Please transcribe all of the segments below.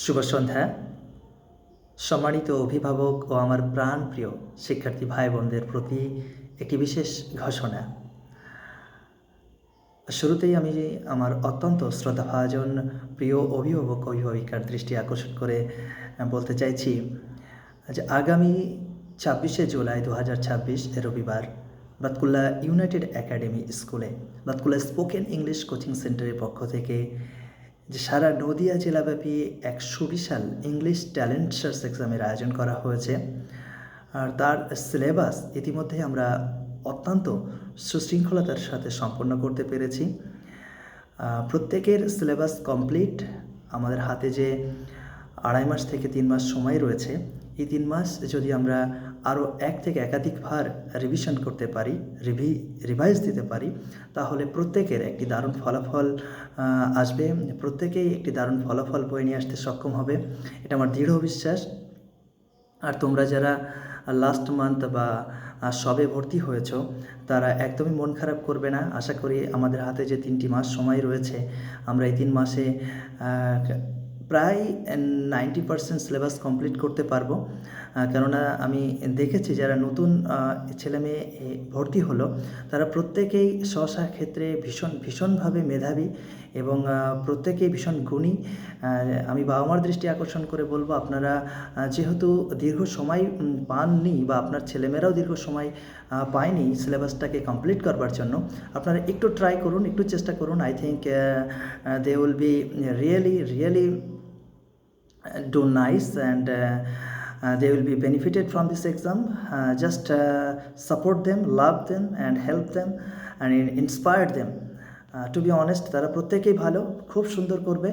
শুভ সন্ধ্যা। সম্মানিত অভিভাবক ও আমার প্রাণপ্রিয় শিক্ষার্থী ভাই বোনদের প্রতি একটি বিশেষ ঘোষণা। শুরুতেই আমি আমার অত্যন্ত শ্রদ্ধাভাজন প্রিয় অভিভাবক অভিভাবিকার দৃষ্টি আকর্ষণ করে বলতে চাইছি যে আগামী ২৬শে জুলাই ২০২৬ রবিবার বাতকুল্লা ইউনাইটেড একাডেমি স্কুলে বাতকুল্লা স্পোকেন ইংলিশ কোচিং সেন্টারের পক্ষ থেকে যে সারা নদিয়া জেলাব্যাপী এক সুবিশাল ইংলিশ ট্যালেন্ট সার্চ এক্সামের আয়োজন করা হয়েছে। আর তার সিলেবাস ইতিমধ্যে আমরা অত্যন্ত সুশৃঙ্খলতার সাথে সম্পন্ন করতে পেরেছি। প্রত্যেকের সিলেবাস কমপ্লিট। আমাদের হাতে যে ২.৫ মাস থেকে ৩ মাস সময় রয়েছে, এই ৩ মাস যদি আমরা আরও এক থেকে একাধিকবার রিভিশন করতে পারি, রিভাইজ দিতে পারি, তাহলে প্রত্যেকের একটি দারুণ ফলাফল আসবে। প্রত্যেকেই একটি দারুণ ফলাফল বয়ে নিয়ে আসতে সক্ষম হবে, এটা আমার দৃঢ় বিশ্বাস। আর তোমরা যারা লাস্ট মান্থ বা সবে ভর্তি হয়েছ, তারা একদমই মন খারাপ করবে না। আশা করি আমাদের হাতে যে ৩টি মাস সময় রয়েছে, আমরা এই ৩ মাসে প্রায় 90% সিলেবাস কমপ্লিট করতে পারবো। কেননা আমি দেখেছি যারা নতুন ছেলেমেয়ে ভর্তি হলো, তারা প্রত্যেকেই স্ব ক্ষেত্রে ভীষণভাবে মেধাবী এবং প্রত্যেকেই ভীষণ গুণী। আমি বাবা মার দৃষ্টি আকর্ষণ করে বলবো, আপনারা যেহেতু দীর্ঘ সময় পাননি বা আপনার ছেলেমেয়েরাও দীর্ঘ সময় পায়নি সিলেবাসটাকে কমপ্লিট করবার জন্য, আপনারা একটু ট্রাই করুন, একটু চেষ্টা করুন। I think they will be really do nice and they will be benefited from this exam. Just support them, love them and help them and inspire them. To be honest, তারা প্রত্যেকেই ভালো, খুব সুন্দর করবে।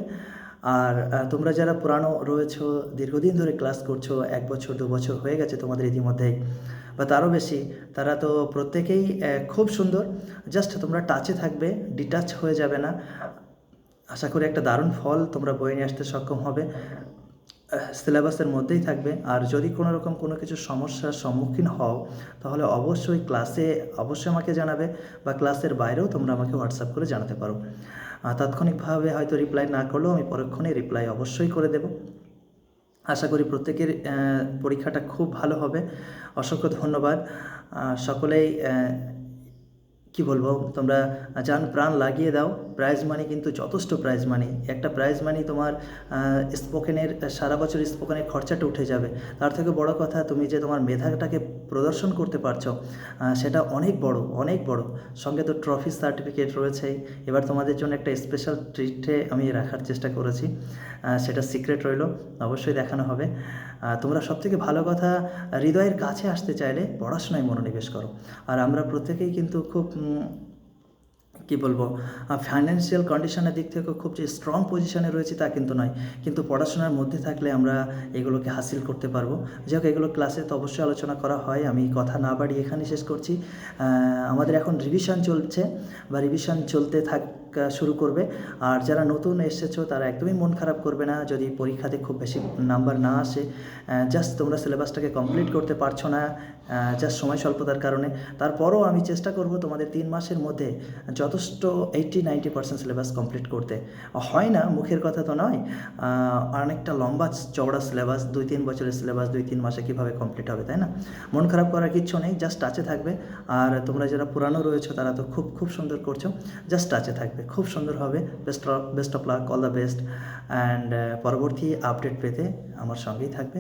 আর তোমরা যারা পুরানো রয়েছো, দীর্ঘদিন ধরে ক্লাস করছো, 1 বছর 2 বছর হয়ে গেছে তোমাদের ইতিমধ্যেই বা তারও বেশি, তারা তো প্রত্যেকেই খুব সুন্দর। জাস্ট তোমরা টাচে থাকবে, ডিটাচ হয়ে যাবে না। আশা করি একটা দারুণ ফল তোমরা বয়ে নিয়ে আসতে সক্ষম হবে, সিলেবাসের মধ্যেই থাকবে। আর যদি কোনো রকম কোনো কিছু সমস্যার সম্মুখীন হও, তাহলে অবশ্যই ক্লাসে আমাকে জানাবে বা ক্লাসের বাইরেও তোমরা আমাকে হোয়াটসঅ্যাপ করে জানাতে পারো। তাৎক্ষণিকভাবে হয়তো রিপ্লাই না করলেও আমি পরক্ষণে রিপ্লাই অবশ্যই করে দেব। আশা করি প্রত্যেকের পরীক্ষাটা খুব ভালো হবে। অসংখ্য ধন্যবাদ। সকলেই কি বলবো, তোমরা জান প্রাণ লাগিয়ে দাও। প্রাইজ মানি কিন্তু যথেষ্ট প্রাইজ মানি। একটা প্রাইজ মানি তোমার স্পোকেনের সারা বছর স্পোকেনের খরচাটা উঠে যাবে। তার থেকে বড় কথা, তুমি যে তোমার মেধাটাকে প্রদর্শন করতে পারছো, সেটা অনেক বড়। সঙ্গে তো ট্রফি সার্টিফিকেট রয়েছেই। এবার তোমাদের জন্য একটা স্পেশাল ট্রিটে আমি রাখার চেষ্টা করেছি, সেটা সিক্রেট রইল, অবশ্যই দেখানো হবে। তোমরা সবথেকে ভালো কথা, হৃদয়ের কাছে আসতে চাইলে পড়াশোনায় মনোনিবেশ করো। আর আমরা প্রত্যেকেই কিন্তু খুব কি বলবো, ফাইন্যান্সিয়াল কন্ডিশনের দিক থেকেও খুব যে স্ট্রং পজিশনে রয়েছে তা কিন্তু নয়, কিন্তু পড়াশোনার মধ্যে থাকলে আমরা এগুলোকে হাসিল করতে পারবো। যাই হোক, এগুলো ক্লাসে তো অবশ্যই আলোচনা করা হয়, আমি কথা না বাড়িয়ে এখানে শেষ করছি। আমাদের এখন রিভিশন চলছে বা রিভিশন চলতে শুরু করবে। আর যারা নতুন এসেছো, তারা একদমই মন খারাপ করবে না যদি পরীক্ষাতে খুব বেশি নাম্বার না আসে। জাস্ট তোমরা সিলেবাসটাকে কমপ্লিট করতে পারছো না, জাস্ট সময় স্বল্পতার কারণে। তারপরও আমি চেষ্টা করব তোমাদের 3 মাসের মধ্যে যথেষ্ট 80-90% সিলেবাস কমপ্লিট করতে। হয় না, মুখের কথা তো নয়, অনেকটা লম্বা চওড়া সিলেবাস, 2-3 বছরের সিলেবাস 2-3 মাসে কীভাবে কমপ্লিট হবে, তাই না? মন খারাপ করার কিচ্ছু নেই, জাস্ট টাচে থাকবে। আর তোমরা যারা পুরানো রয়েছো, তারা তো খুব সুন্দর করছো, জাস্ট টাচে থাকবে, খুব সুন্দর হবে। Best of luck, all the best. And পরবর্তী আপডেট পেতে আমার সঙ্গেই থাকবে।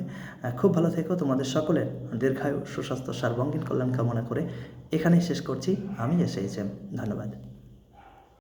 খুব ভালো থেকো। তোমাদের সকলের দীর্ঘায়ু, সুস্বাস্থ্য, সার্বাঙ্গীন কল্যাণ কামনা করে এখানেই শেষ করছি। আমি এসেছি। ধন্যবাদ।